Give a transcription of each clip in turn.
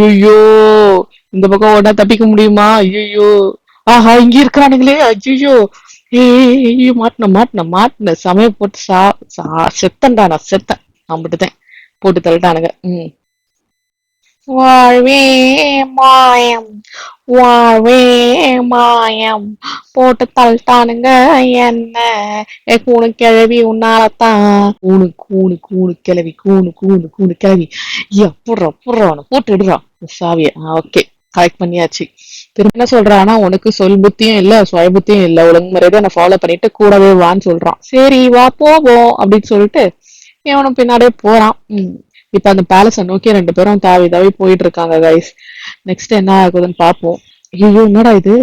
ஐயோ, இந்த பக்கம் ஓடா தப்பிக்க முடியுமா? ஐயோ, ஆஹா இங்க இருக்கிறானுங்களே. ஐயோ, ஐயோ, மாட்டின சமய போட்டு செத்தன்டா, நான் செத்தேன். நம்பிட்டுதேன் போட்டு தள்ளிட்டானுங்க. வாழ்வே மாயம், வாழ்வே மாயம், போட்டு தள்ளிட்டானுங்க என்ன. கூணு கிளவி உன்னாலத்தான். கூணு கூணு கூணு கிளவி, கூணு கூணு கூணு கிளவி. புடுறா புடுறா, அவனை போட்டு விடுறா சாவிய. ஓகே, கரெக்ட் பண்ணியாச்சு. திரும்ப என்ன சொல்றான்னா, உனக்கு சொல் புத்தியும் இல்ல, சுய புத்தியும் இல்ல, ஒழுங்கு முறையை நான் ஃபாலோ பண்ணிட்டு கூடவே வான்னு சொல்றான். சரி வா போவோம் அப்படின்னு சொல்லிட்டு இவனும் பின்னாடியே போறான். இப்ப அந்த பேலஸ நோக்கி ரெண்டு பேரும் தாவி தாவி போயிட்டு இருக்காங்க கைஸ். நெக்ஸ்ட் என்ன ஆகுதுன்னு பாப்போம். ஐயோ, என்னடா இது,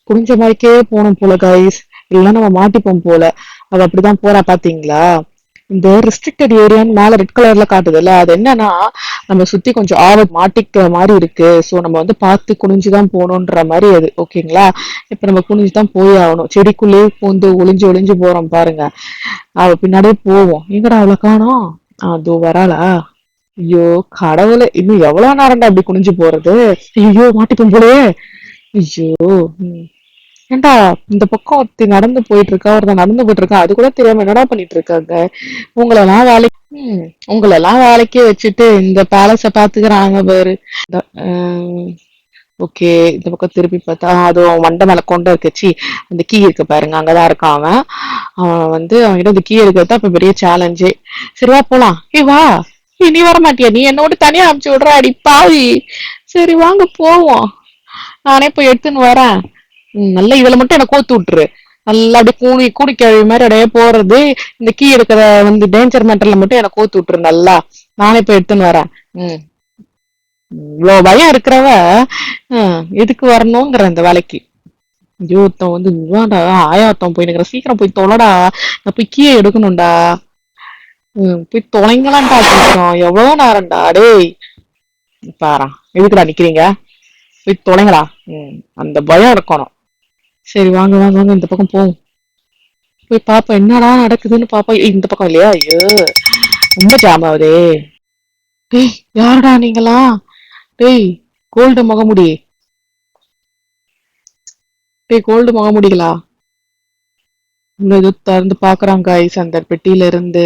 குனிஞ்ச மாதிரிக்கே போகணும் போல கைஸ், இல்லைன்னா நம்ம மாட்டிப்போம் போல. அவ அப்படிதான் போறா பாத்தீங்களா. இந்த ரெஸ்ட்ரிக்டட் ஏரியான்னு மேல ரெட் கலர்ல காட்டுதுல்ல, அது என்னன்னா நம்ம சுத்தி கொஞ்சம் மாட்டிக்கிற மாதிரி இருக்கு. சோ நம்ம வந்து பார்த்து குனிஞ்சுதான் போகணுன்ற மாதிரி அது. ஓகேங்களா. இப்ப நம்ம குனிஞ்சுதான் போய் ஆகணும். செடிக்குள்ளேயே பூந்து ஒளிஞ்சு ஒளிஞ்சு போறோம் பாருங்க. அவ பின்னாடியே போவோம். எங்கடா அவளை காணோம். அதோ வராளா. ஐயோ கடவுளே, இன்னும் எவ்வளவு நேரம்டா அப்படி குனிஞ்சு போறது. ஐயோ மாட்டிப்போம் போலயே. ஐயோ. ம். ஏன்டா இந்த பக்கம் ஒருத்தி நடந்து போயிட்டு இருக்கா, ஒருத்தன் நடந்து போயிட்டு இருக்கா, அது கூட தெரியாம என்னடா பண்ணிட்டு இருக்காங்க. உங்களெல்லாம் வேலைக்கு உங்களெல்லாம் வேலைக்கே வச்சுட்டு இந்த பேலஸ பாத்துக்கிறாங்க பாரு. ஓகே, இந்த பக்கம் திருப்பி பார்த்தா அதுவும் மண்டை மேல கொண்டு இருக்கச்சு. அந்த கீ இருக்கு பாருங்க, அங்கதான் இருக்கான் அவன். அவன் வந்து அவன்கிட்ட இந்த கீ இருக்கிறது அப்ப பெரிய சேலஞ்சே. சரி வா போலாம். வா. நீ வர மாட்டியா, நீ என்னோட தனியா அமுச்சு விடுற அடி பாவி. சரி வாங்க போவோம். நானே போய் எடுத்துன்னு வரேன். நல்லா இதுல மட்டும் என்ன கோத்து விட்டுரு. நல்லா அப்படியே கூடி கழுவி மாதிரி அப்படியே போறது. இந்த கீ எடுக்கிற வந்து டேஞ்சர் மேட்டர்ல மட்டும் என்ன கோத்து விட்டுரு நல்லா. நானே போய் எடுத்துன்னு வரேன். ம். இவ்வளவு பயம் இருக்கிறவ எதுக்கு வரணுங்கிற இந்த வேலைக்கு. ஐயோ, ஒருத்தன் வந்து இவான்டா, ஆயாத்தம் போய் நிக்கிற, சீக்கிரம் போய் தொலைடா. நான் போய் கீயை எடுக்கணும்டா. போய் தொலைங்களான்டா கொஞ்சம், எவ்வளவு நேரம்டா டேய். பாரா, எதுக்குடா நிக்கிறீங்க, போய் தொலைங்கடா. அந்த பயம் இருக்கணும். சரி வாங்க வாங்க வாங்க, இந்த பக்கம் போவோம். போய் பாப்போம் என்னடா நடக்குதுன்னு பாப்போம். இந்த பக்கம் இல்லையா. ஐயோ, ரொம்ப ஜாம் ஆகுதே. டேய் யாருடா நீங்களா. டேய் கோல்டு முகமுடி. டேய் கோல்டு முகமுடிகளா. உள்ள ஏதோ திறந்து பாக்குறாங்க guys அந்த பெட்டியில இருந்து.